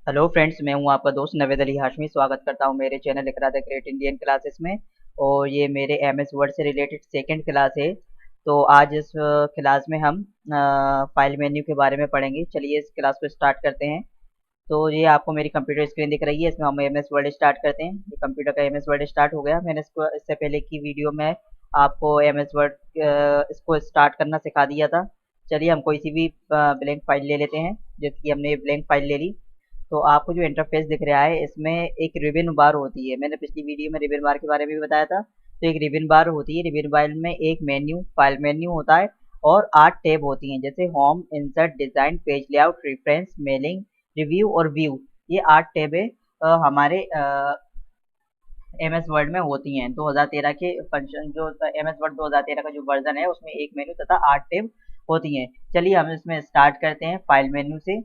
Hello friends, मैं हूं आपका दोस्त नवेद अली हाशमी। स्वागत करता हूं मेरे channel Iqra the great Indian classes में। और ये मेरे एमएस वर्ड से रिलेटेड सेकंड क्लास है। तो आज इस क्लास में हम फाइल मेन्यू के बारे में पढ़ेंगे। चलिए इस क्लास को स्टार्ट करते हैं। तो ये आपको मेरी कंप्यूटर स्क्रीन दिख रही है, इसमें हम एमएस वर्ड स्टार्ट करते हैं। ये कंप्यूटर का एमएस वर्ड स्टार्ट हो गया। मैंने इससे पहले की वीडियो में आपको एमएस वर्ड इसको स्टार्ट करना सिखा दिया था। चलिए हम कोई सी भी ब्लैंक फाइल ले लेते हैं। जैसे कि हमने ब्लैंक फाइल ले ली, तो आपको जो इंटरफेस दिख रहा है इसमें एक रिबन बार होती है। मैंने पिछली वीडियो में रिबन बार के बारे में भी बताया था। तो एक रिबन बार होती है। रिबन बार में एक मेन्यू, फाइल मेन्यू होता है और 8 टैब होती हैं, जैसे home, insert, design, page layout, reference, mailing, review और व्यू। ये 8 टैबें हमारे एमएस वर्ड में होती हैं। 2013 के फंक्शन जो एमएस वर्ड 2013 का जो वर्जन है उसमें एक मेन्यू तथा 8 टैब होती हैं। चलिए हम इसमें स्टार्ट करते हैं फाइल मेन्यू से।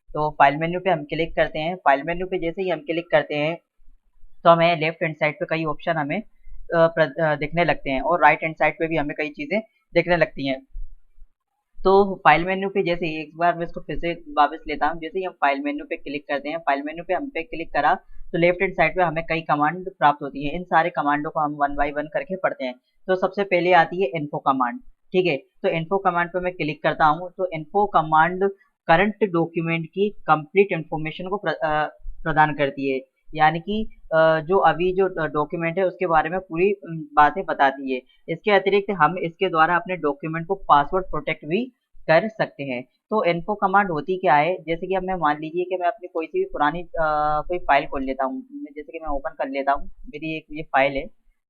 तो फाइल मेन्यू पे हम क्लिक करते हैं। फाइल मेन्यू पे जैसे ही हम क्लिक करते हैं तो हमें लेफ्ट हैंड साइड पे कई ऑप्शन हमें दिखने लगते हैं और राइट हैंड साइड पे भी हमें कई चीज़ें दिखने लगती हैं। तो फाइल मेन्यू पे जैसे ही एक बार मैं इसको फिर से वापस लेता हूँ। जैसे ही हम फाइल मेन्यू पे क्लिक करते हैं, फाइल मेन्यू पे हम पे क्लिक करा तो लेफ्ट हैंड साइड पे हमें कई कमांड प्राप्त होती है। इन सारे कमांडों को हम वन बाय वन करके पढ़ते हैं। तो सबसे पहले आती है इन्फो कमांड। ठीक है, तो इन्फो कमांड पे मैं क्लिक करता हूँ। तो इन्फो कमांड करंट डॉक्यूमेंट की कंप्लीट इंफॉर्मेशन को प्रदान करती है। यानी कि जो अभी जो डॉक्यूमेंट है उसके बारे में पूरी बातें बताती है। इसके अतिरिक्त हम इसके द्वारा अपने डॉक्यूमेंट को पासवर्ड प्रोटेक्ट भी कर सकते हैं। तो इन्फो कमांड होती क्या है, जैसे कि अब मैं मान लीजिए कि मैं अपनी कोई सी भी पुरानी कोई फाइल खोल लेता हूँ। जैसे कि मैं ओपन कर लेता हूँ, मेरी एक ये फाइल है,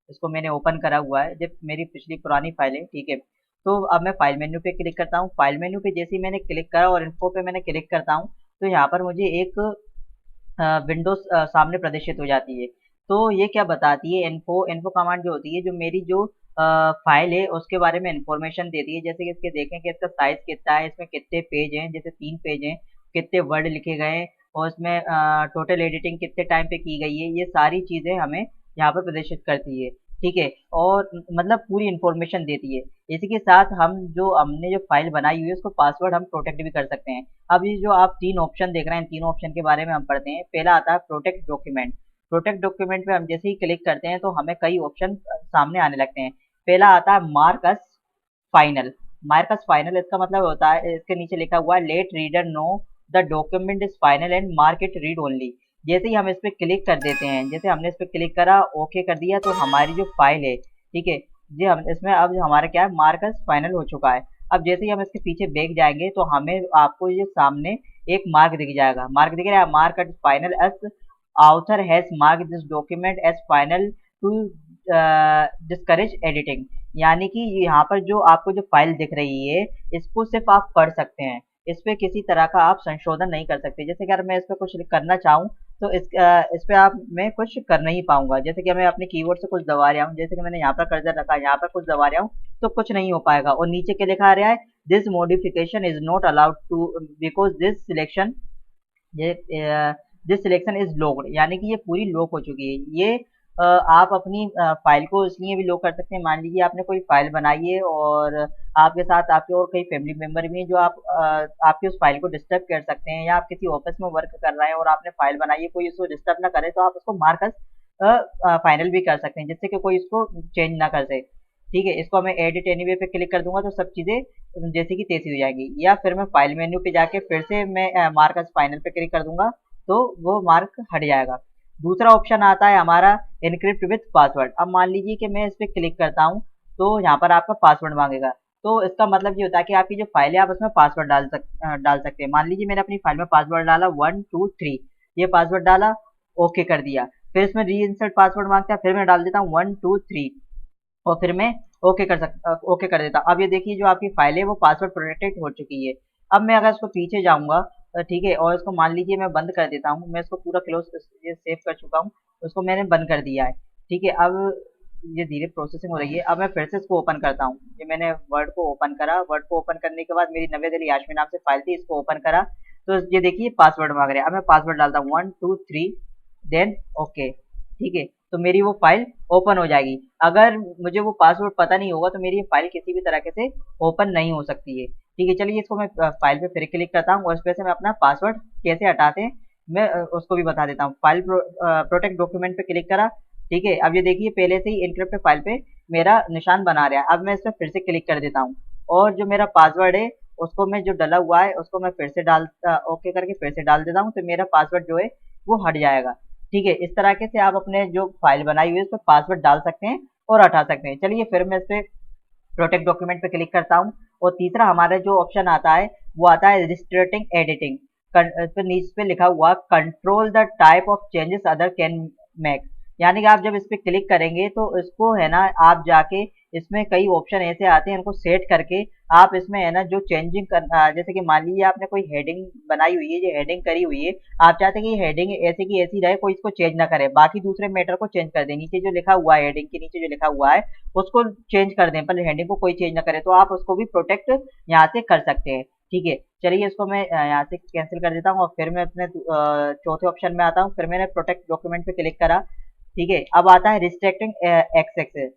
इसको मैंने ओपन करा हुआ है, जब मेरी पिछली पुरानी फाइल है। ठीक है, तो अब मैं फाइल मेन्यू पे क्लिक करता हूँ। फाइल मेन्यू पे जैसे ही मैंने क्लिक करा और इन्फो पे मैंने क्लिक करता हूँ तो यहाँ पर मुझे एक विंडोज सामने प्रदर्शित हो जाती है। तो ये क्या बताती है, इन्फो इन्फो कमांड जो होती है, जो मेरी जो फाइल है उसके बारे में इंफॉर्मेशन देती है। जैसे कि इसके देखें कि इसका साइज कितना है, इसमें कितने पेज हैं, जैसे 3 पेज हैं, कितने वर्ड लिखे गए हैं और इसमें टोटल एडिटिंग कितने टाइम पे की गई है। ये सारी चीज़ें हमें यहाँ पर प्रदर्शित करती है। ठीक है, और मतलब पूरी इंफॉर्मेशन देती है। इसी के साथ हम जो हमने जो फाइल बनाई हुई है उसको पासवर्ड हम प्रोटेक्ट भी कर सकते हैं। अब ये जो आप 3 ऑप्शन देख रहे हैं, इन तीनों ऑप्शन के बारे में हम पढ़ते हैं। पहला आता है प्रोटेक्ट डॉक्यूमेंट। प्रोटेक्ट डॉक्यूमेंट पे हम जैसे ही क्लिक करते हैं तो हमें कई ऑप्शन सामने आने लगते हैं। पहला आता है mark as final. Mark as final इसका मतलब होता है, इसके नीचे लिखा हुआ है let reader know the document is final and mark it read only. जैसे ही हम इस पे क्लिक कर देते हैं, जैसे हमने इस पे क्लिक करा, ओके कर दिया, तो हमारी जो फाइल है, ठीक है जी, हम इसमें अब हमारा क्या है, मार्क अस फाइनल हो चुका है। अब जैसे ही हम इसके पीछे बैक जाएंगे तो हमें आपको ये सामने एक मार्क दिख जाएगा। मार्क दिख रहा है, mark at final as author has marked this document as final to discourage editing। यानी कि यहाँ पर जो आपको जो फाइल दिख रही है इसको सिर्फ आप पढ़ सकते हैं, इस पे किसी तरह का आप संशोधन नहीं कर सकते। जैसे कि अगर मैं इस पे कुछ करना चाहूँ तो इस पे आप मैं कुछ कर नहीं पाऊंगा। जैसे कि मैं अपने कीबोर्ड से कुछ दबा रहा हूँ, जैसे कि मैंने यहाँ पर कर्सर रखा है, यहाँ पर कुछ दबा रहा हूँ, तो कुछ नहीं हो पाएगा। और नीचे क्या लिखा आ रहा है, this modification is not allowed to because this selection, ये दिस सिलेक्शन इज लॉक्ड, यानी कि ये पूरी लॉक हो चुकी है। ये आप अपनी फाइल को इसलिए भी लॉक कर सकते हैं। मान लीजिए आपने कोई फाइल बनाई है और आपके साथ आपके और कई फैमिली मेंबर भी हैं जो आपकी उस फाइल को डिस्टर्ब कर सकते हैं, या आप किसी ऑफिस में वर्क कर रहे हैं और आपने फाइल बनाई है, कोई उसको डिस्टर्ब ना करे, तो आप उसको मार्कस फाइनल भी कर सकते हैं, जिससे कि कोई इसको चेंज ना कर सके। ठीक है, इसको मैं एडिट एनीवे पे क्लिक कर दूंगा तो सब चीज़ें जैसे कि तैसी हो जाएंगी। या फिर मैं फाइल मेन्यू पे जाके फिर से मैं मार्कस फाइनल पे क्लिक कर दूंगा तो वो मार्क हट जाएगा। दूसरा ऑप्शन आता है हमारा एनक्रिप्ट विथ पासवर्ड। अब मान लीजिए कि मैं इस पे क्लिक करता हूँ तो यहाँ पर आपका पासवर्ड मांगेगा। तो इसका मतलब ये होता है कि आपकी जो फाइल है आप उसमें पासवर्ड डाल सकते हैं। मान लीजिए मैंने अपनी फाइल में पासवर्ड डाला 123, ये पासवर्ड डाला, ओके कर दिया। फिर इसमें री इंसर्ट पासवर्ड मांगता है, फिर मैं डाल देता हूँ 123 और फिर मैं ओके कर देता। अब ये देखिए जो आपकी फाइल है वो पासवर्ड प्रोटेक्टेड हो चुकी है। अब मैं अगर इसको पीछे जाऊंगा, ठीक है, और इसको मान लीजिए मैं बंद कर देता हूँ। मैं इसको पूरा क्लोज ये सेव कर चुका हूँ, उसको मैंने बंद कर दिया है। ठीक है, अब ये धीरे प्रोसेसिंग हो रही है। अब मैं फिर से इसको ओपन करता हूँ। ये मैंने वर्ड को ओपन करा, वर्ड को ओपन करने के बाद मेरी नवेद अली हाशमी नाम से फाइल थी, इसको ओपन करा तो ये देखिए पासवर्ड मांग रहे हैं। अब मैं पासवर्ड डालता हूँ 123 देन ओके। ठीक है, तो मेरी वो फाइल ओपन हो जाएगी। अगर मुझे वो पासवर्ड पता नहीं होगा तो मेरी ये फाइल किसी भी तरह से ओपन नहीं हो सकती है। ठीक है, चलिए इसको मैं फाइल पे फिर क्लिक करता हूँ और इस पे से मैं अपना पासवर्ड कैसे हटाते हैं मैं उसको भी बता देता हूँ। फाइल प्रोटेक्ट डॉक्यूमेंट पे क्लिक करा, ठीक है। अब ये देखिए पहले से ही एन्क्रिप्टेड फाइल पे मेरा निशान बना रहा है। अब मैं इस पे फिर से क्लिक कर देता हूँ और जो मेरा पासवर्ड है उसको मैं जो डला हुआ है उसको मैं फिर से ओके करके फिर से डाल देता हूँ, तो मेरा पासवर्ड जो है वो हट जाएगा। ठीक है, इस तरीके से आप अपने जो फाइल बनाई हुई है उस पर पासवर्ड डाल सकते हैं और हटा सकते हैं। चलिए फिर मैं इस पे प्रोटेक्ट डॉक्यूमेंट पे क्लिक करता हूँ और तीसरा हमारा जो ऑप्शन आता है वो आता है रिस्ट्रिक्टिंग एडिटिंग। तो नीचे पे लिखा हुआ control the type of changes other can make, यानी कि आप जब इस पे क्लिक करेंगे तो इसको है ना आप जाके इसमें कई ऑप्शन ऐसे आते हैं, इनको सेट करके आप इसमें है ना जो चेंजिंग कर जैसे कि मान लीजिए आपने कोई हेडिंग बनाई हुई है, ये हेडिंग करी हुई है, आप चाहते हैं कि ये हेडिंग ऐसे की ऐसी रहे, कोई इसको चेंज ना करे, बाकी दूसरे मैटर को चेंज कर दे, नीचे जो लिखा हुआ है हेडिंग के नीचे जो लिखा हुआ है उसको चेंज कर दें पर हेडिंग को कोई चेंज ना करे, तो आप उसको भी प्रोटेक्ट यहाँ से कर सकते हैं। ठीक है, चलिए इसको मैं यहाँ से कैंसिल कर देता हूँ और फिर मैं अपने चौथे ऑप्शन में आता हूँ। फिर मैंने प्रोटेक्ट डॉक्यूमेंट पे क्लिक करा, ठीक है। अब आता है रिस्ट्रिक्टिंग एक्सेस,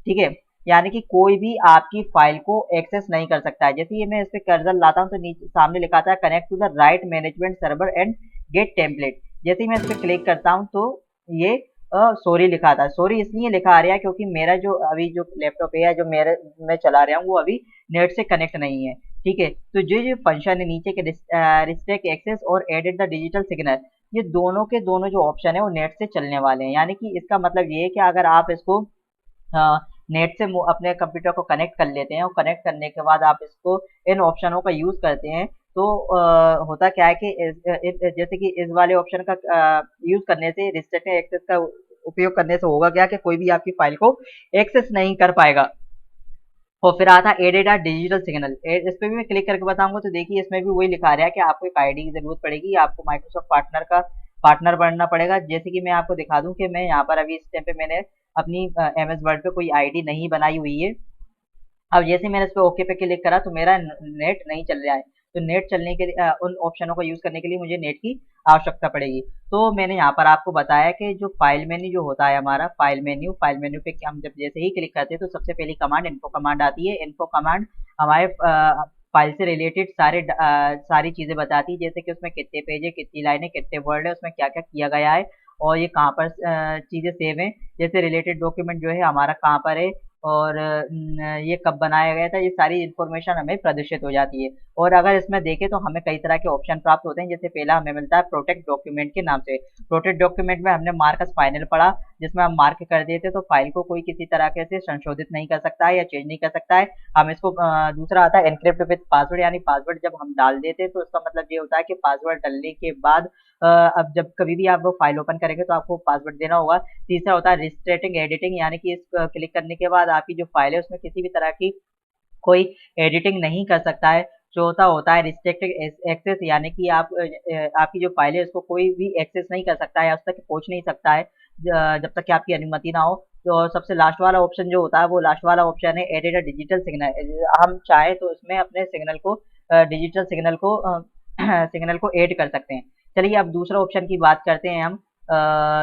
ठीक है, यानी कि कोई भी आपकी फाइल को एक्सेस नहीं कर सकता है। जैसे ये मैं इस पे कर्सर लाता हूँ तो नीचे सामने लिखा था connect to the right management server and get template. जैसे ही मैं इस पे क्लिक करता हूँ तो ये सॉरी लिखा था। सॉरी इसलिए लिखा आ रहा है क्योंकि मेरा जो अभी जो लैपटॉप है या जो मेरे मैं चला रहा हूँ वो अभी नेट से कनेक्ट नहीं है। ठीक है, तो जो फंक्शन है नीचे के रिस्ट्रिक्ट एक्सेस और एडिट द डिजिटल सिग्नल, ये दोनों के दोनों जो ऑप्शन है वो नेट से चलने वाले हैं। यानी कि इसका मतलब ये है कि अगर आप इसको नेट से अपने कंप्यूटर को कनेक्ट कर लेते हैं और कनेक्ट करने के बाद आप इसको इन ऑप्शनों का यूज करते हैं तो होता क्या है कि जैसे कि इस वाले ऑप्शन का यूज करने से रिस्ट्रिक्टेड एक्सेस का उपयोग करने से होगा क्या कि कोई भी आपकी फाइल को एक्सेस नहीं कर पाएगा। और फिर आता है एडेड आ डिजिटल सिग्नल, इस पे भी मैं क्लिक करके बताऊंगा तो देखिए इसमें भी वही लिखा रहा है कि आपको एक आईडी की जरूरत पड़ेगी, आपको माइक्रोसॉफ्ट पार्टनर का पार्टनर बनना पड़ेगा। जैसे कि मैं आपको दिखा दूं कि मैं यहाँ पर अभी इस टाइम पे मैंने अपनी एमएस वर्ड पे कोई आईडी नहीं बनाई हुई है। अब जैसे मैंने इस पे ओके पे क्लिक करा तो मेरा नेट नहीं चल रहा है, तो नेट चलने के लिए उन ऑप्शनों का यूज करने के लिए मुझे नेट की आवश्यकता पड़ेगी। तो मैंने यहाँ पर आपको बताया कि जो फाइल मेन्यू जो होता है हमारा फाइल मेन्यू पे हम जब जैसे ही क्लिक करते हैं तो सबसे पहली कमांड इन्फो कमांड आती है। इन्फो कमांड हमारे फाइल से रिलेटेड सारी चीजें बताती है, जैसे कि उसमें कितने पेज है, कितनी लाइन है, कितने वर्ड है, उसमें क्या क्या किया गया है और ये कहाँ पर चीजें सेव हैं, जैसे रिलेटेड डॉक्यूमेंट जो है हमारा कहाँ पर है और ये कब बनाया गया था, ये सारी इन्फॉर्मेशन हमें प्रदर्शित हो जाती है। और अगर इसमें देखें तो हमें कई तरह के ऑप्शन प्राप्त होते हैं, जैसे पहला हमें मिलता है प्रोटेक्ट डॉक्यूमेंट के नाम से। प्रोटेक्ट डॉक्यूमेंट में हमने मार्कस फाइनल पढ़ा, जिसमें हम मार्क कर देते तो फाइल को कोई किसी तरह के से संशोधित नहीं कर सकता है या चेंज नहीं कर सकता है। हम इसको दूसरा आता है एनक्रिप्ट विद पासवर्ड, यानी पासवर्ड जब हम डाल देते हैं तो इसका मतलब ये होता है कि पासवर्ड डालने के बाद अब जब कभी भी आप वो फाइल ओपन करेंगे तो आपको पासवर्ड देना होगा। तीसरा होता है रिस्ट्रिक्टिंग एडिटिंग, यानी कि इस क्लिक करने के बाद आपकी जो फाइल है उसमें किसी भी तरह की कोई एडिटिंग नहीं कर सकता है। चौथा होता है रिस्ट्रिक्टेड एक्सेस, यानी कि आपकी जो फाइल है उसको कोई भी एक्सेस नहीं कर सकता है, उस तक पहुंच नहीं सकता है जब तक कि आपकी अनुमति ना हो। तो सबसे लास्ट वाला ऑप्शन जो होता है वो लास्ट वाला ऑप्शन है एडिट अ डिजिटल सिग्नल। हम चाहे तो इसमें अपने सिग्नल को डिजिटल सिग्नल को सिग्नल को ऐड कर सकते हैं। चलिए अब दूसरा ऑप्शन की बात करते हैं हम,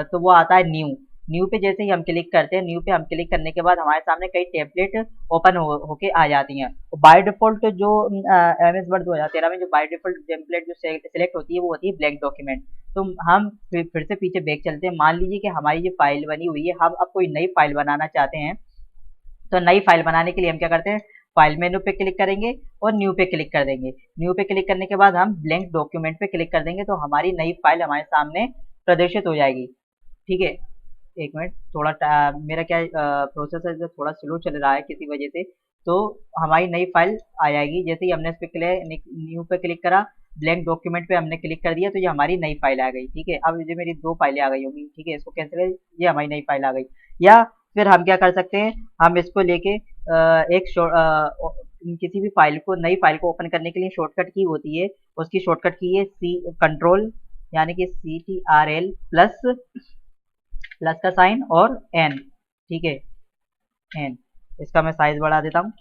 तो वो आता है न्यू। न्यू पे जैसे ही हम क्लिक करते हैं, न्यू पे हम क्लिक करने के बाद हमारे सामने कई टेम्पलेट ओपन होके आ जाती हैं। बाय डिफॉल्ट जो एमएस वर्ड 2013 में जो बाय डिफॉल्ट टेम्पलेट जो सिलेक्ट होती है वो होती है ब्लैंक डॉक्यूमेंट। तो हम फिर से पीछे बैक चलते हैं। मान लीजिए कि हमारी जो फाइल बनी हुई है, हम अब कोई नई फाइल बनाना चाहते हैं, तो नई फाइल बनाने के लिए हम क्या करते हैं, फाइल मेनू पे क्लिक करेंगे और न्यू पे क्लिक कर देंगे। न्यू पे क्लिक करने के बाद हम ब्लैंक डॉक्यूमेंट पे क्लिक कर देंगे तो हमारी नई फाइल हमारे सामने प्रदर्शित हो जाएगी। ठीक है, एक मिनट, थोड़ा मेरा क्या प्रोसेस है जो थोड़ा स्लो चल रहा है किसी वजह से, तो हमारी नई फाइल आ जाएगी। जैसे ही हमने इस पे न्यू पे क्लिक करा, ब्लैंक डॉक्यूमेंट पे हमने क्लिक कर दिया तो ये हमारी नई फाइल आ गई। ठीक है, अब ये मेरी दो फाइलें आ गई होंगी। ठीक है, इसको कैंसिल कर, ये हमारी नई फाइल आ गई। या फिर हम क्या कर सकते हैं, हम इसको लेके किसी भी फाइल को नई फाइल को ओपन करने के लिए शॉर्टकट की होती है, उसकी शॉर्टकट की है सी कंट्रोल, यानी कि CTRL प्लस प्लस का साइन और एन। ठीक है, एन, इसका मैं साइज बढ़ा देता हूँ।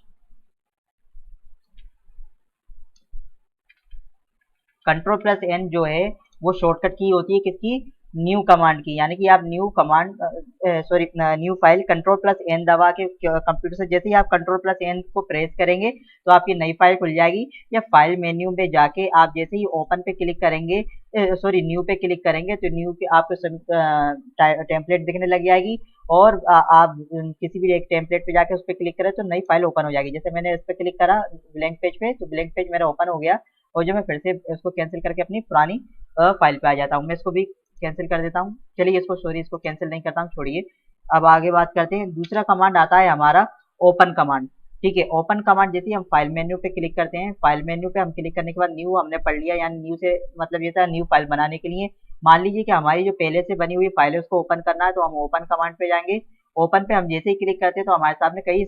कंट्रोल प्लस एन जो है वो शॉर्टकट की होती है किसकी, न्यू कमांड की, यानी कि आप new command sorry new file control plus N दबा के कंप्यूटर से जैसे ही आप कंट्रोल प्लस एन को प्रेस करेंगे तो आपकी नई फाइल खुल जाएगी। या फाइल मेन्यू में जाके आप जैसे ही ओपन पे क्लिक करेंगे, सॉरी न्यू पे क्लिक करेंगे तो न्यू के आपको टेम्पलेट दिखने लग जाएगी। और आप किसी भी एक टेम्पलेट पे जाके उस पर क्लिक करें तो नई फाइल ओपन हो जाएगी। जैसे मैंने इस पे क्लिक करा ब्लैंक पेज पे, तो ब्लैंक पेज मेरा ओपन हो गया। और जो मैं फिर से इसको कैंसिल करके अपनी पुरानी फाइल पे आ जाता हूँ। मैं इसको भी कैंसिल कर देता हूँ। चलिए इसको, सॉरी इसको कैंसिल नहीं करता हूँ, छोड़िए। अब आगे बात करते हैं। दूसरा कमांड आता है हमारा ओपन कमांड। ठीक है, ओपन कमांड जैसे ही हम फाइल मेन्यू पे क्लिक करते हैं, फाइल मेन्यू पे हम क्लिक करने के बाद न्यू हमने पढ़ लिया, यानी न्यू से मतलब ये था न्यू फाइल बनाने के लिए। मान लीजिए कि हमारी जो पहले से बनी हुई फाइल है उसको ओपन करना है, तो हम ओपन कमांड पे जाएंगे। ओपन पे हम जैसे ही क्लिक करते हैं तो हमारे सामने कई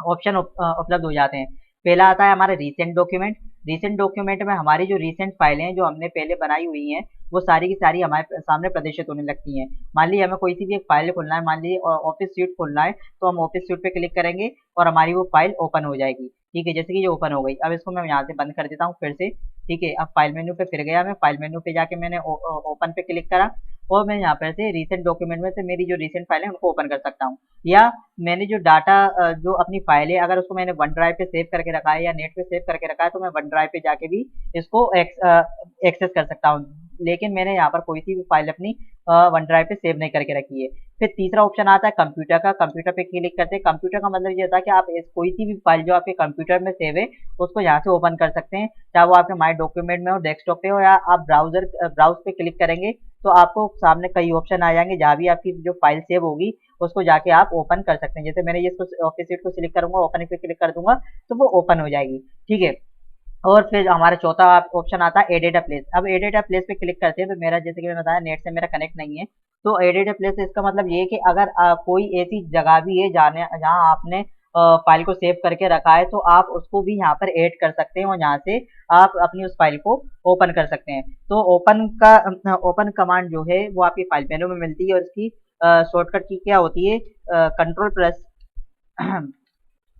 ऑप्शन उपलब्ध हो जाते हैं। पहला आता है हमारा रीसेंट डॉक्यूमेंट। रीसेंट डॉक्यूमेंट में हमारी जो रीसेंट फाइलें हैं जो हमने पहले बनाई हुई हैं वो सारी की सारी हमारे सामने प्रदर्शित होने लगती हैं। मान लीजिए हमें कोई सी भी एक फाइल खोलना है, मान लीजिए ऑफिस सूट खोलना है, तो हम ऑफिस सूट पे क्लिक करेंगे और हमारी वो फाइल ओपन हो जाएगी। ठीक है, जैसे कि ये ओपन हो गई। अब इसको मैं यहाँ से बंद कर देता हूँ फिर से। ठीक है, अब फाइल मेन्यू पे फिर गया, मैं फाइल मेन्यू पे जाके मैंने ओपन पे क्लिक करा और मैं यहाँ पर से रीसेंट डॉक्यूमेंट में से मेरी जो रीसेंट फाइल है उनको ओपन कर सकता हूँ। या मैंने जो डाटा जो अपनी फाइल है अगर उसको मैंने वन ड्राइव पे सेव करके रखा है या नेट पे सेव करके रखा है, तो मैं वन ड्राइव पे जाके भी इसको एक्सेस कर सकता हूँ। लेकिन मैंने यहाँ पर कोई सी भी फाइल अपनी वन ड्राइव पे सेव नहीं करके रखी है। फिर तीसरा ऑप्शन आता है कंप्यूटर का। कंप्यूटर पे क्लिक करते हैं। कंप्यूटर का मतलब ये होता है कि आप कोई सी भी फाइल जो आपके कंप्यूटर में सेव है उसको यहाँ से ओपन कर सकते हैं, चाहे वो आपके माई डॉक्यूमेंट में हो, डेस्कटॉप पे हो, या आप ब्राउज पे क्लिक करेंगे तो आपको सामने कई ऑप्शन आ जाएंगे जहाँ भी आपकी जो फाइल सेव होगी उसको जाके आप ओपन कर सकते हैं। जैसे मैंने ये इसको ऑफिस सीट को सिलेक्ट करूंगा, ओपन पे क्लिक कर दूंगा तो वो ओपन हो जाएगी। ठीक है, और फिर हमारा चौथा ऑप्शन आता है एडिट अ प्लेस। अब एडिट अ प्लेस पे क्लिक करते हैं तो मेरा, जैसे कि मैंने बताया, नेट से मेरा कनेक्ट नहीं है। तो एडिट अ प्लेस इसका मतलब ये है कि अगर कोई ऐसी जगह भी है जाने जहाँ आपने फाइल को सेव करके रखा है तो आप उसको भी यहाँ पर ऐड कर सकते हैं और यहाँ से आप अपनी उस फाइल को ओपन कर सकते हैं। तो ओपन कमांड जो है वो आपकी फाइल मेनू में मिलती है और इसकी शॉर्टकट की क्या होती है, control plus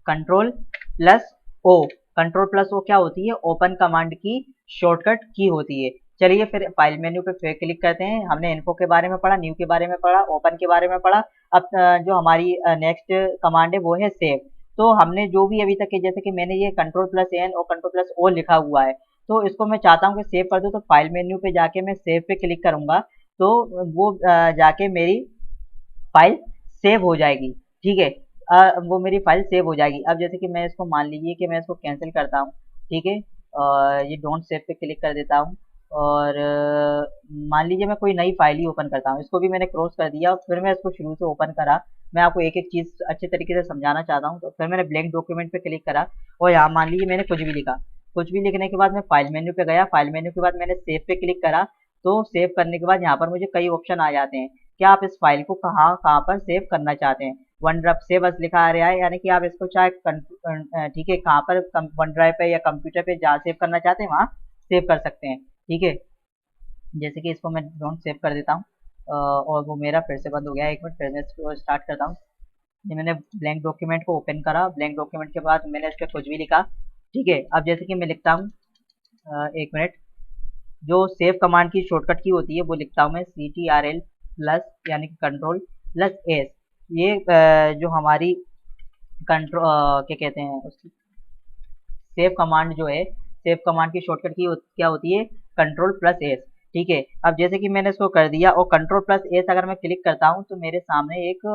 control plus O. Control plus O क्या होती है, ओपन कमांड की शॉर्टकट की होती है। चलिए फिर फाइल मेन्यू पे फिर क्लिक करते हैं। हमने इन्फो के बारे में पढ़ा, न्यू के बारे में पढ़ा, ओपन के बारे में पढ़ा। अब जो हमारी नेक्स्ट कमांड है वो है सेव। तो हमने जो भी अभी तक है, जैसे कि मैंने ये कंट्रोल प्लस एन और कंट्रोल प्लस ओ लिखा हुआ है, तो इसको मैं चाहता हूँ कि सेव कर दूँ। तो फाइल मेन्यू पे जाके मैं सेव पे क्लिक करूंगा तो वो जाके मेरी फाइल सेव हो जाएगी। ठीक है, वो मेरी फाइल सेव हो जाएगी। अब जैसे कि मैं इसको, मान लीजिए कि मैं इसको कैंसिल करता हूँ। ठीक है, ये डोंट सेव पे क्लिक कर देता हूँ और मान लीजिए मैं कोई नई फाइल ही ओपन करता हूँ। इसको भी मैंने क्रॉस कर दिया और फिर मैं इसको शुरू से ओपन करा। मैं आपको एक एक चीज़ अच्छे तरीके से समझाना चाहता हूँ। तो फिर मैंने ब्लैंक डॉक्यूमेंट पे क्लिक करा और यहाँ मान लीजिए मैंने कुछ भी लिखा। कुछ भी लिखने के बाद मैं फाइल मेन्यू पे गया। फाइल मेन्यू के बाद मैंने सेव पे क्लिक करा। तो सेव करने के बाद यहाँ पर मुझे कई ऑप्शन आ जाते हैं कि आप इस फाइल को कहाँ कहाँ पर सेव करना चाहते हैं। वन ड्राइव से बस लिखा आ रहा है, यानी कि आप इसको चाहे ठीक है, कहाँ पर वन ड्राइव पे या कंप्यूटर पे जहाँ सेव करना चाहते हैं वहाँ सेव कर सकते हैं। ठीक है, जैसे कि इसको मैं डोंट सेव कर देता हूँ और वो मेरा फिर से बंद हो गया। एक मिनट, फिर मैं इसको स्टार्ट करता हूँ। ये मैंने ब्लैंक डॉक्यूमेंट को ओपन करा। ब्लैंक डॉक्यूमेंट के बाद मैंने इस पर कुछ भी लिखा। ठीक है, अब जैसे कि मैं लिखता हूँ, एक मिनट, जो सेव कमांड की शॉर्टकट की होती है वो लिखता हूँ मैं, CTRL प्लस यानी कि कंट्रोल प्लस एस। ये जो हमारी कंट्रोल क्या कहते हैं उसकी, सेव कमांड जो है, सेव कमांड की शॉर्टकट की क्या होती है, कंट्रोल प्लस एस। ठीक है, अब जैसे कि मैंने इसको कर दिया और कंट्रोल प्लस एस अगर मैं क्लिक करता हूँ तो मेरे सामने एक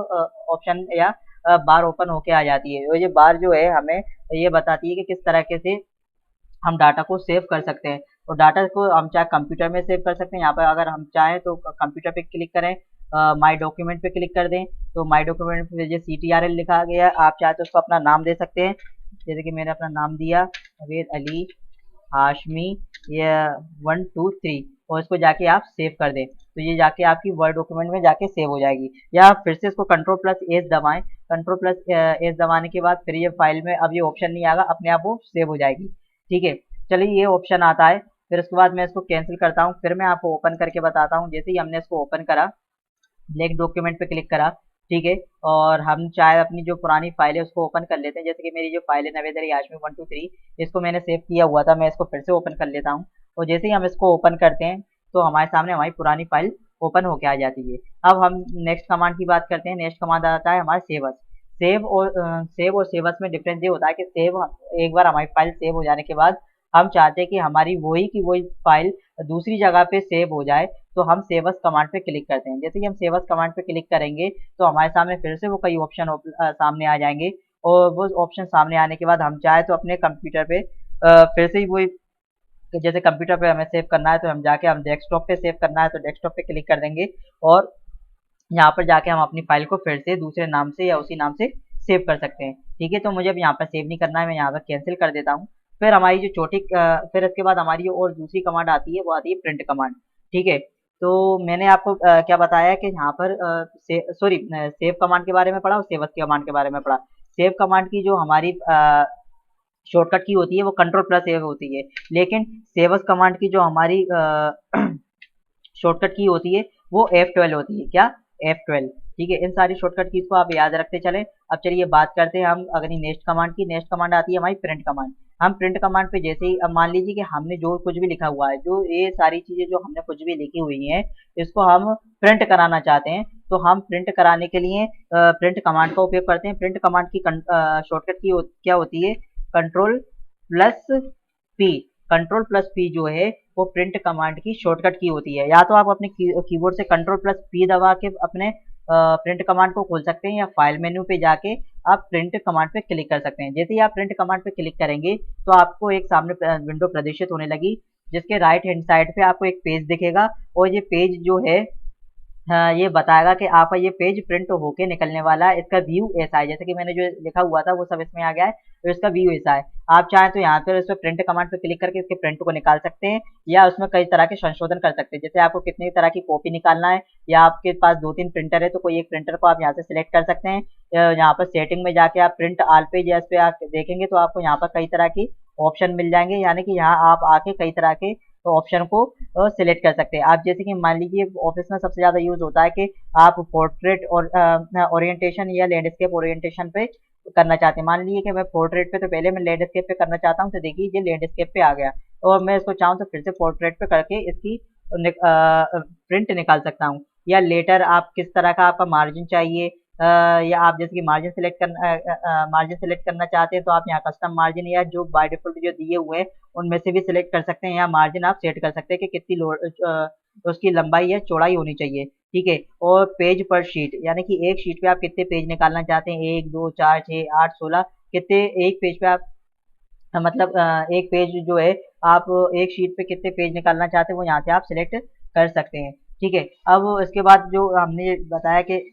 ऑप्शन या बार ओपन होके आ जाती है। और ये बार जो है हमें ये बताती है कि किस तरीके से हम डाटा को सेव कर सकते हैं। और डाटा को हम चाहे कंप्यूटर में सेव कर सकते हैं। यहाँ पर अगर हम चाहें तो कंप्यूटर पे क्लिक करें, माई डॉक्यूमेंट पे क्लिक कर दें तो माई डॉक्यूमेंट पे जो CTRL लिखा गया, आप चाहे तो उसको अपना नाम दे सकते हैं। जैसे कि मैंने अपना नाम दिया अवेद अली हाशमी, ये 1 2 3, और इसको जाके आप सेव कर दें तो ये जाके आपकी वर्ड डॉक्यूमेंट में जाके सेव हो जाएगी। या आप फिर से इसको कंट्रोल प्लस एस दबाएं। कंट्रोल प्लस एस दबाने के बाद फिर ये फाइल में अब ये ऑप्शन नहीं आएगा, अपने आप वो सेव हो जाएगी। ठीक है, चलिए ये ऑप्शन आता है। फिर उसके बाद मैं इसको कैंसिल करता हूँ। फिर मैं आपको ओपन करके बताता हूँ। जैसे ही हमने इसको ओपन करा, ब्लैंक डॉक्यूमेंट पे क्लिक करा, ठीक है, और हम चाहे अपनी जो पुरानी फाइल है उसको ओपन कर लेते हैं। जैसे कि मेरी जो फाइल है नवेद अली हाशमी 1 2 3, इसको मैंने सेव किया हुआ था, मैं इसको फिर से ओपन कर लेता हूँ। और जैसे ही हम इसको ओपन करते हैं तो हमारे सामने हमारी पुरानी फाइल ओपन होके आ जाती है। अब हम नेक्स्ट कमांड की बात करते हैं। नेक्स्ट कमांड आता है हमारा सेव अस। सेव और सेव अस में डिफरेंस ये होता है कि सेव, एक बार हमारी फाइल सेव हो जाने के बाद हम चाहते हैं कि हमारी वही की वही फाइल दूसरी जगह पे सेव हो जाए, तो हम सेव अस कमांड पे क्लिक करते हैं। जैसे कि हम सेव अस कमांड पे क्लिक करेंगे तो हमारे सामने फिर से वो कई ऑप्शन सामने आ जाएंगे, और वो ऑप्शन सामने आने के बाद हम चाहे तो अपने कंप्यूटर पे फिर से ही वही, जैसे कंप्यूटर पे हमें सेव करना है तो हम जाके, हम डेस्कटॉप पे सेव करना है तो डेस्कटॉप पे क्लिक कर देंगे, और यहाँ पर जाके हम अपनी फाइल को फिर से दूसरे नाम से या उसी नाम से सेव कर सकते हैं। ठीक है, तो मुझे अब यहाँ पर सेव नहीं करना है, मैं यहाँ पर कैंसिल कर देता हूँ। फिर हमारी जो फिर इसके बाद हमारी जो और दूसरी कमांड आती है वो आती है प्रिंट कमांड। ठीक है, तो मैंने आपको क्या बताया कि यहाँ पर सेव कमांड के बारे में पढ़ा और सेव कमांड के बारे में पढ़ा। सेव कमांड की जो हमारी शॉर्टकट की होती है वो कंट्रोल प्लस सेव होती है, लेकिन सेवस कमांड की जो हमारी शॉर्टकट की होती है वो F12 होती है। क्या? F12। ठीक है, इन सारी शॉर्टकट कीज को आप याद रखते चले। अब चलिए बात करते हैं हम अगली नेक्स्ट कमांड की। नेक्स्ट कमांड आती है हमारी प्रिंट कमांड। हम प्रिंट कमांड पे जैसे ही, अब मान लीजिए कि हमने जो कुछ भी लिखा हुआ है, जो ये सारी चीजें जो हमने कुछ भी लिखी हुई हैं, इसको हम प्रिंट कराना चाहते हैं, तो हम प्रिंट कराने के लिए प्रिंट कमांड का उपयोग करते हैं। प्रिंट कमांड की शॉर्टकट की क्या होती है? Control plus P. Control plus P जो है वो प्रिंट कमांड की शॉर्टकट की होती है। या तो आप अपने कीबोर्ड से कंट्रोल प्लस पी दबा के अपने प्रिंट कमांड को खोल सकते हैं, या फाइल मेन्यू पे जाके आप प्रिंट कमांड पे क्लिक कर सकते हैं। जैसे ही आप प्रिंट कमांड पे क्लिक करेंगे तो आपको एक सामने विंडो प्रदर्शित होने लगी, जिसके राइट हैंड साइड पे आपको एक पेज दिखेगा, और ये पेज जो है हाँ, ये बताएगा कि आपका ये पेज प्रिंट होके निकलने वाला है। इसका व्यू ऐसा है, जैसे कि मैंने जो लिखा हुआ था वो सब इसमें आ गया है, तो इसका व्यू ऐसा है। आप चाहें तो यहाँ पर इस पर प्रिंट कमांड पे क्लिक करके इसके प्रिंट को निकाल सकते हैं, या उसमें कई तरह के संशोधन कर सकते हैं। जैसे आपको कितनी तरह की कॉपी निकालना है, या आपके पास 2-3 प्रिंटर है तो कोई एक प्रिंटर को आप यहाँ से सिलेक्ट कर सकते हैं। यहाँ पर सेटिंग में जाके आप प्रिंट ऑल पेज पे आप देखेंगे तो आपको यहाँ पर कई तरह की ऑप्शन मिल जाएंगे, यानी कि यहाँ आप आके कई तरह के ऑप्शन को सिलेक्ट कर सकते हैं। आप जैसे कि मान लीजिए ऑफिस में सबसे ज़्यादा यूज़ होता है कि आप पोर्ट्रेट और ओरिएंटेशन या लैंडस्केप ओरिएंटेशन पे करना चाहते हैं। मान लीजिए कि मैं पोर्ट्रेट पे, तो पहले मैं लैंडस्केप पे करना चाहता हूँ, तो देखिए ये लैंडस्केप पे आ गया, और मैं इसको चाहूँ तो फिर से पोर्ट्रेट पे करके इसकी प्रिंट निकाल सकता हूँ। या लेटर आप किस तरह का आपका मार्जिन चाहिए, या आप जैसे कि मार्जिन सेलेक्ट करना चाहते हैं तो आप यहाँ कस्टम मार्जिन या जो बाय डिफॉल्ट जो दिए हुए हैं उनमें से भी सिलेक्ट कर सकते हैं, या मार्जिन आप सेट कर सकते हैं कि कितनी उसकी लंबाई या चौड़ाई होनी चाहिए। ठीक है, और पेज पर शीट, यानी कि एक शीट पे आप कितने पेज निकालना चाहते हैं, 1 2 4 6 8 16, कितने एक पेज पे आप एक पेज जो है, आप एक शीट पे कितने पेज निकालना चाहते हैं वो यहाँ से आप सिलेक्ट कर सकते हैं। ठीक है, अब इसके बाद जो हमने बताया कि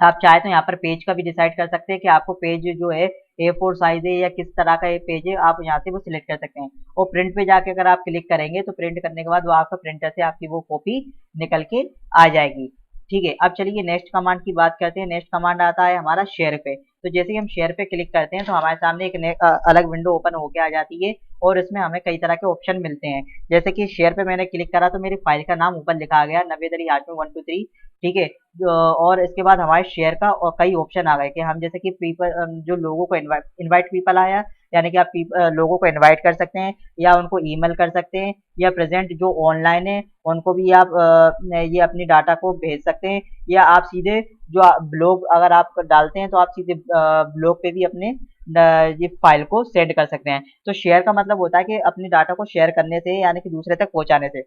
आप चाहे तो यहाँ पर पेज का भी डिसाइड कर सकते हैं कि आपको पेज जो है A4 साइज है या किस तरह का ये पेज है, आप यहाँ से वो सिलेक्ट कर सकते हैं। और प्रिंट पे जाके अगर आप क्लिक करेंगे तो प्रिंट करने के बाद वो आपका प्रिंटर से आपकी वो कॉपी निकल के आ जाएगी। ठीक है, अब चलिए नेक्स्ट कमांड की बात करते हैं। नेक्स्ट कमांड आता है हमारा शेयर पे। तो जैसे ही हम शेयर पे क्लिक करते हैं तो हमारे सामने एक अलग विंडो ओपन होके आ जाती है, और इसमें हमें कई तरह के ऑप्शन मिलते हैं। जैसे कि शेयर पे मैंने क्लिक करा तो मेरी फाइल का नाम ऊपर लिखा आ गया, नवेद अली हाशमी 123। ठीक है, और इसके बाद हमारे शेयर का और कई ऑप्शन आ गए कि हम जैसे कि जो लोगों को इनवाइट पीपल आया, यानी कि आप लोगों को इनवाइट कर सकते हैं, या उनको ईमेल कर सकते हैं, या प्रेजेंट जो ऑनलाइन है उनको भी आप ये अपनी डाटा को भेज सकते हैं, या आप सीधे जो ब्लॉग अगर आप डालते हैं तो आप सीधे ब्लॉग पे भी अपने ये फाइल को सेंड कर सकते हैं। तो शेयर का मतलब होता है कि अपनी डाटा को शेयर करने से, यानी कि दूसरे तक पहुंचाने से।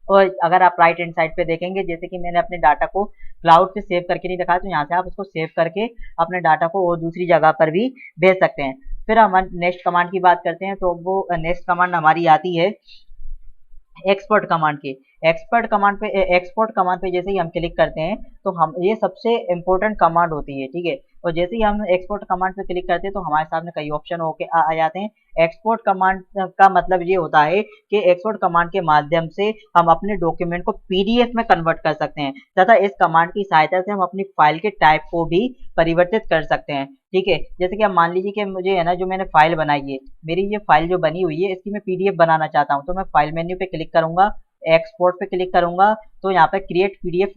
और अगर आप राइट हैंड साइड पे देखेंगे, जैसे कि मैंने अपने डाटा को क्लाउड पे सेव करके नहीं रखा, तो यहाँ से आप उसको सेव करके अपने डाटा को और दूसरी जगह पर भी भेज सकते हैं। फिर हम नेक्स्ट कमांड की बात करते हैं, तो वो नेक्स्ट कमांड हमारी आती है एक्सपोर्ट कमांड की। एक्सपोर्ट कमांड पे जैसे ही हम क्लिक करते हैं तो हम, ये सबसे इम्पोर्टेंट कमांड होती है। ठीक है, और जैसे ही हम एक्सपोर्ट कमांड पे क्लिक करते हैं तो हमारे सामने कई ऑप्शन होके आ जाते हैं। एक्सपोर्ट कमांड का मतलब ये होता है कि एक्सपोर्ट कमांड के माध्यम से हम अपने डॉक्यूमेंट को पीडीएफ में कन्वर्ट कर सकते हैं, तथा इस कमांड की सहायता से हम अपनी फाइल के टाइप को भी परिवर्तित कर सकते हैं। ठीक है, जैसे कि आप मान लीजिए कि मुझे है ना, जो मैंने फाइल बनाई है, मेरी ये फाइल जो बनी हुई है इसकी मैं पीडीएफ बनाना चाहता हूँ, तो मैं फाइल मेन्यू पे क्लिक करूंगा, एक्सपोर्ट पे क्लिक करूंगा, तो यहाँ पे क्रिएट पीडीएफ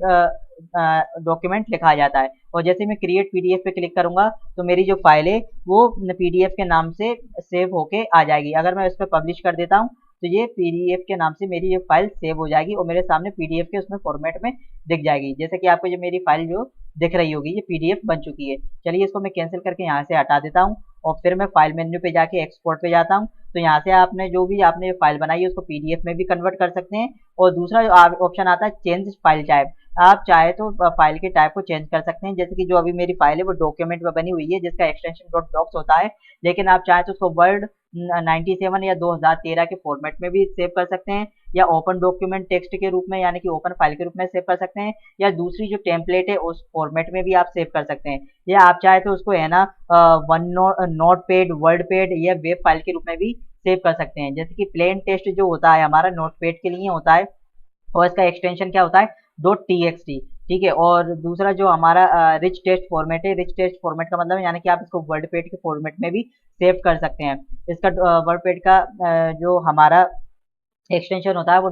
डॉक्यूमेंट लिखा आ जाता है, और जैसे मैं क्रिएट पीडीएफ पे क्लिक करूंगा तो मेरी जो फाइल है वो पीडीएफ के नाम से सेव होके आ जाएगी। अगर मैं इस पर पब्लिश कर देता हूँ तो ये पीडीएफ के नाम से मेरी ये फाइल सेव हो जाएगी और मेरे सामने पीडीएफ के उसमें फॉर्मेट में दिख जाएगी। जैसे कि आपको ये मेरी फाइल जो दिख रही होगी, ये पीडीएफ बन चुकी है। चलिए इसको मैं कैंसिल करके यहाँ से हटा देता हूँ और फिर मैं फाइल मेन्यू पे जाके एक्सपोर्ट पे जाता हूँ। तो यहाँ से आपने जो भी आपने फाइल बनाई है उसको पीडीएफ में भी कन्वर्ट कर सकते हैं। और दूसरा जो ऑप्शन आता है चेंज फाइल टाइप, आप चाहे तो फाइल के टाइप को चेंज कर सकते हैं। जैसे कि जो अभी मेरी फाइल है वो डॉक्यूमेंट में बनी हुई है जिसका एक्सटेंशन डॉट डॉक्स होता है, लेकिन आप चाहे तो उसको वर्ड 97 या 2013 के फॉर्मेट में भी सेव कर सकते हैं, या ओपन डॉक्यूमेंट टेक्स्ट के रूप में यानी कि ओपन फाइल के रूप में सेव कर सकते हैं, या दूसरी जो टेम्पलेट है उस फॉर्मेट में भी आप सेव कर सकते हैं, या आप चाहे तो उसको है ना one note pad, word pad या वेब फाइल के रूप में भी सेव कर सकते हैं। जैसे कि प्लेन टेक्स्ट जो होता है हमारा नोट पैड के लिए होता है और इसका एक्सटेंशन क्या होता है .txt, ठीक है। और दूसरा जो हमारा रिच टेक्स्ट फॉर्मेट है, रिच टेक्स्ट फॉर्मेट का मतलब है यानी कि आप इसको वर्ड पैड के फॉर्मेट में भी सेव कर सकते हैं। इसका वर्ड पैड का जो हमारा एक्सटेंशन होता है वो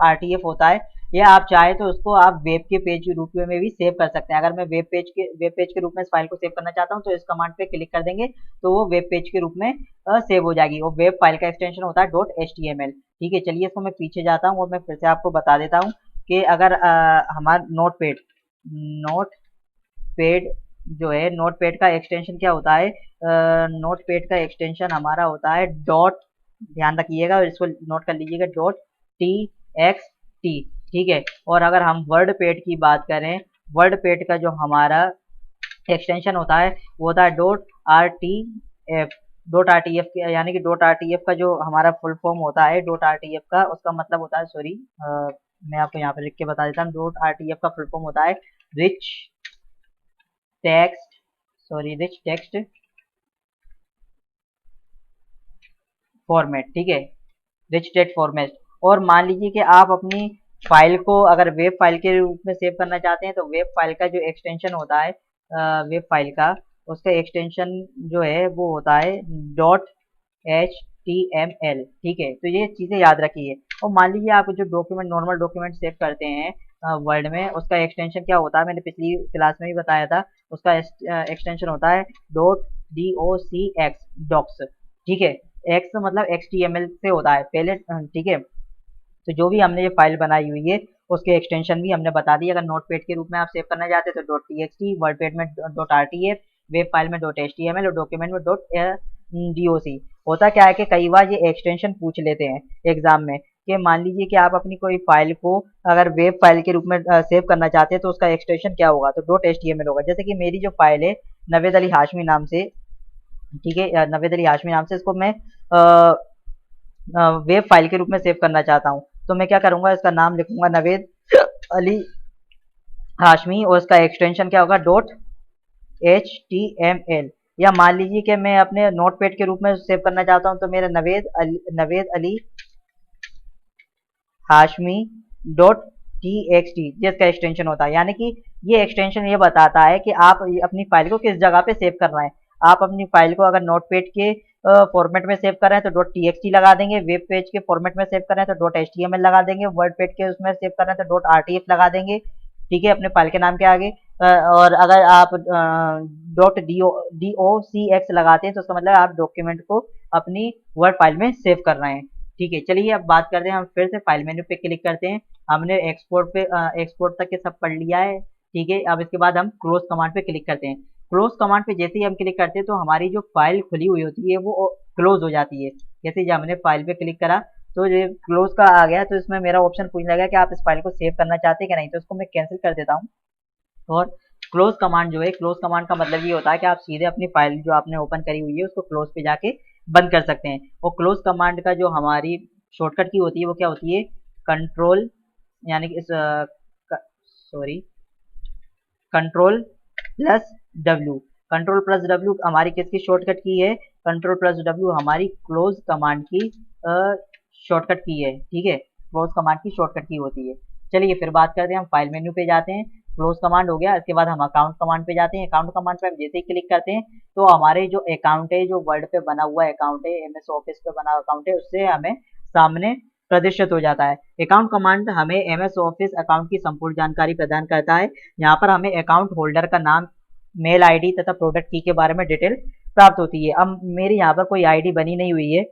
.rtf होता है, या आप चाहे तो उसको आप वेब के पेज के रूप में भी सेव कर सकते हैं। अगर मैं वेब पेज के रूप में इस फाइल को सेव करना चाहता हूं तो इस कमांड पे क्लिक कर देंगे तो वो वेब पेज के रूप में सेव हो जाएगी। और वेब फाइल का एक्सटेंशन होता है .html, ठीक है। चलिए इसको मैं पीछे जाता हूँ और मैं फिर से आपको बता देता हूँ कि अगर हमारा नोटपैड जो है, नोटपैड का एक्सटेंशन क्या होता है, नोटपैड का एक्सटेंशन हमारा होता है डॉट, ध्यान रखिएगा इसको नोट कर लीजिएगा, .txt, ठीक है। और अगर हम वर्ड पैड की बात करें, वर्ड पैड का जो हमारा एक्सटेंशन होता है वो होता है .rtf यानी कि .rtf का जो हमारा फुल फॉर्म होता है .rtf का, उसका मतलब होता है, सॉरी मैं आपको यहाँ पे लिख के बता देता हूँ। .rtf का फुल फॉर्म होता है रिच टेक्स्ट फॉर्मेट, ठीक है, रिच टेक्स्ट फॉर्मेट। और मान लीजिए कि आप अपनी फाइल को अगर वेब फाइल के रूप में सेव करना चाहते हैं तो वेब फाइल का जो एक्सटेंशन होता है वेब फाइल का, उसका एक्सटेंशन जो है वो होता है .html, ठीक है। तो ये चीज़ें याद रखिए। और मान लीजिए आप जो डॉक्यूमेंट, नॉर्मल डॉक्यूमेंट सेव करते हैं वर्ड में, उसका एक्सटेंशन क्या होता है, मैंने पिछली क्लास में भी बताया था। उसका एक्सटेंशन होता है .docx, ठीक है। एक्स मतलब HTML से होता है पहले, ठीक है। तो जो भी हमने ये फाइल बनाई हुई है उसके एक्सटेंशन भी हमने बता दी। अगर नोटपैड के रूप में आप सेव करना चाहते हैं तो .txt, वर्डपैड में .rtf, वेब फाइल में .html और डॉक्यूमेंट में .doc। होता क्या है कि कई बार ये एक्सटेंशन पूछ लेते हैं एग्जाम में कि मान लीजिए कि आप अपनी कोई फाइल को अगर वेब फाइल के रूप में सेव करना चाहते हैं तो उसका एक्सटेंशन क्या होगा, तो .html होगा। जैसे कि मेरी जो फाइल है नवेद अली हाशमी नाम से, ठीक है, नवेद अली हाशमी नाम से, इसको मैं वेब फाइल के रूप में सेव करना चाहता हूँ। तो मैं क्या करूंगा, इसका नाम लिखूंगा नवेद अली हाशमी और इसका एक्सटेंशन क्या होगा .html। या मान लीजिए कि मैं अपने नोटपैड के रूप में सेव करना चाहता हूँ तो मेरा नवेद अली हाशमी .txt जिसका एक्सटेंशन होता है। यानी कि ये एक्सटेंशन ये बताता है कि आप अपनी फाइल को किस जगह पे सेव कर रहे हैं। आप अपनी फाइल को अगर नोटपैड के फॉर्मेट में सेव कर रहे हैं तो .txt लगा देंगे, वेब पेज के फॉर्मेट में सेव कर रहे हैं तो .html लगा देंगे, वर्ड पेज के उसमें सेव कर रहे हैं तो .rtf लगा देंगे, ठीक है, अपने फाइल के नाम के आगे। और अगर आप .docx लगाते हैं तो उसका मतलब आप डॉक्यूमेंट को अपनी वर्ड फाइल में सेव कर रहे हैं, ठीक है। चलिए अब बात करते हैं, हम फिर से फाइल मेन्यू पे क्लिक करते हैं। हमने एक्सपोर्ट तक के सब पढ़ लिया है, ठीक है। अब इसके बाद हम क्लोज कमांड पे क्लिक करते हैं। क्लोज कमांड पे जैसे ही हम क्लिक करते हैं तो हमारी जो फाइल खुली हुई होती है वो क्लोज हो जाती है। जैसे जब हमने फाइल पे क्लिक करा तो ये क्लोज का आ गया, तो इसमें मेरा ऑप्शन पूछने लगा कि आप इस फाइल को सेव करना चाहते हैं कि नहीं, तो इसको मैं कैंसिल कर देता हूँ। और क्लोज कमांड जो है, क्लोज कमांड का मतलब ये होता है कि आप सीधे अपनी फाइल जो आपने ओपन करी हुई है उसको क्लोज पे जाके बंद कर सकते हैं। और क्लोज कमांड का जो हमारी शॉर्टकट की होती है वो क्या होती है, कंट्रोल, यानी कि control plus W. Control plus W हमारी किसकी शॉर्टकट की है, कंट्रोल प्लस डब्ल्यू हमारी क्लोज कमांड की शॉर्टकट की है, ठीक है, क्लोज कमांड की शॉर्टकट की होती है। चलिए फिर बात करते हैं, हम फाइल मेन्यू पे जाते हैं, क्लोज कमांड हो गया, इसके बाद हम अकाउंट कमांड पे जाते हैं। अकाउंट कमांड पे हम जैसे ही क्लिक करते हैं तो हमारे जो अकाउंट है, जो वर्ड पे बना हुआ अकाउंट है, MS ऑफिस पे बना अकाउंट है, उससे हमें सामने प्रदर्शित हो जाता है। अकाउंट कमांड हमें MS ऑफिस अकाउंट की संपूर्ण जानकारी प्रदान करता है। यहाँ पर हमें अकाउंट होल्डर का नाम, मेल आईडी तथा प्रोडक्ट की के बारे में डिटेल प्राप्त होती है। अब मेरी यहाँ पर कोई आईडी बनी नहीं हुई है,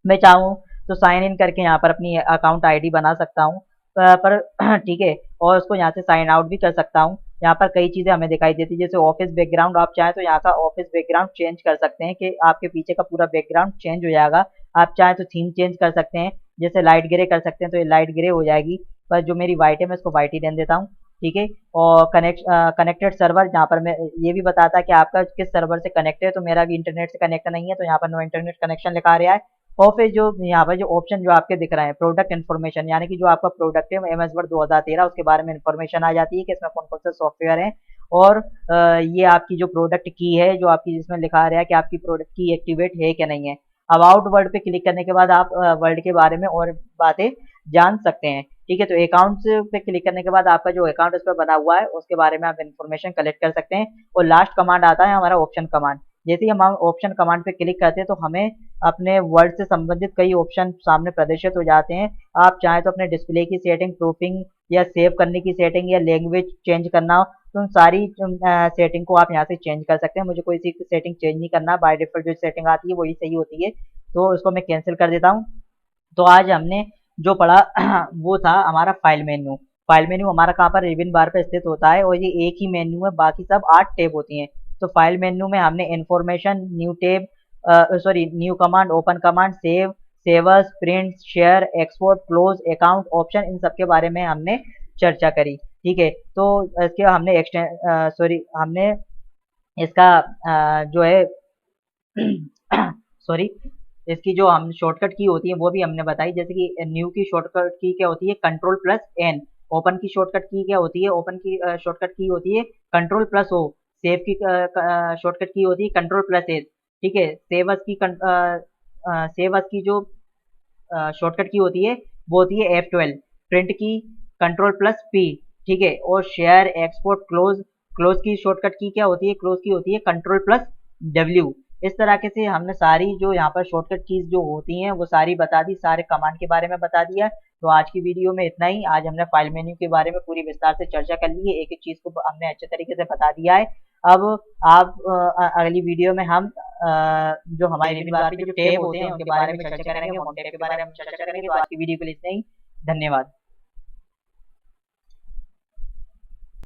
मैं चाहूँ तो साइन इन करके यहाँ पर अपनी अकाउंट आईडी बना सकता हूँ। पर ठीक है, और उसको यहाँ से साइन आउट भी कर सकता हूँ। यहाँ पर कई चीज़ें हमें दिखाई देती है, जैसे ऑफिस बैकग्राउंड, आप चाहें तो यहाँ का ऑफिस बैकग्राउंड चेंज कर सकते हैं कि आपके पीछे का पूरा बैकग्राउंड चेंज हो जाएगा। आप चाहें तो थीम चेंज कर सकते हैं, जैसे लाइट ग्रे कर सकते हैं तो ये लाइट ग्रे हो जाएगी, पर जो मेरी व्हाइट है मैं इसको व्हाइट ही रहने देता हूँ। ठीक है, और कनेक्टेड सर्वर, जहाँ पर मैं ये भी बताता है कि आपका किस सर्वर से कनेक्ट है, तो मेरा भी इंटरनेट से कनेक्ट नहीं है, तो यहाँ पर नो इंटरनेट कनेक्शन लिखा आ रहा है। और फिर जो यहाँ पर जो ऑप्शन जो आपके दिख रहे हैं, प्रोडक्ट इन्फॉर्मेशन, यानी कि जो आपका प्रोडक्ट है एमएस वर्ड 2013, उसके बारे में इन्फॉर्मेशन आ जाती है कि इसमें कौन कौन से सॉफ्टवेयर हैं। और ये आपकी जो प्रोडक्ट की है, जो आपकी जिसमें लिखा आ रहा है कि आपकी प्रोडक्ट की एक्टिवेट है क्या नहीं है। अबाउट वर्ड पे क्लिक करने के बाद आप वर्ड के बारे में और बातें जान सकते हैं। ठीक है, तो अकाउंट पे क्लिक करने के बाद आपका जो अकाउंट उस पर बना हुआ है उसके बारे में आप इन्फॉर्मेशन कलेक्ट कर सकते हैं। और लास्ट कमांड आता है हमारा ऑप्शन कमांड। जैसे ही हम ऑप्शन कमांड पे क्लिक करते हैं तो हमें अपने वर्ड से संबंधित कई ऑप्शन सामने प्रदर्शित हो जाते हैं। आप चाहें तो अपने डिस्प्ले की सेटिंग, प्रूफिंग या सेव करने की सेटिंग या लैंग्वेज चेंज करना हो, तो उन सारी सेटिंग को आप यहाँ से चेंज कर सकते हैं। मुझे कोई सी सेटिंग चेंज नहीं करना, बाय डिफॉल्ट जो सेटिंग आती है वही सही होती है, तो उसको मैं कैंसिल कर देता हूँ। तो आज हमने जो पढ़ा वो था हमारा फाइल मेन्यू। फाइल मेन्यू हमारा कहाँ पर रिबन बार पे स्थित होता है, और ये एक ही मेन्यू है, बाकी सब 8 टैब होती हैं। तो फाइल मेन्यू में हमने information, new tab, sorry new command, open command, save, सेवर्स, print, share, export, close, account, option, इन सब के बारे में हमने चर्चा करी। ठीक है, तो इसके हमने सॉरी हमने इसका जो है सॉरी इसकी जो हम शॉर्टकट की होती है वो भी हमने बताई, जैसे कि न्यू की शॉर्टकट की क्या होती है, कंट्रोल प्लस एन। ओपन की शॉर्टकट की क्या होती है, ओपन की शॉर्टकट की होती है कंट्रोल प्लस ओ। सेव की शॉर्टकट की होती है कंट्रोल प्लस एस। ठीक है, सेव अस की जो शॉर्टकट की होती है वो होती है F12। प्रिंट की कंट्रोल प्लस पी। ठीक है, और शेयर, एक्सपोर्ट, क्लोज, क्लोज की शॉर्टकट की क्या होती है, क्लोज की होती है कंट्रोल प्लस डब्ल्यू। इस तरह के से हमने सारी जो यहाँ पर शॉर्टकट कीज जो होती हैं वो सारी बता दी, सारे कमांड के बारे में बता दिया। तो आज की वीडियो में इतना ही। आज हमने फाइल मेन्यू के बारे में पूरी विस्तार से चर्चा कर ली है, एक एक चीज को हमने अच्छे तरीके से बता दिया है। अब आप अगली वीडियो में हम जो हमारे रिबन बार पे जो टैब होते हैं उनके बारे में चर्चा करेंगे, होम टैब के बारे में चर्चा करेंगे। तो आज की वीडियो के लिए इतना ही। धन्यवाद।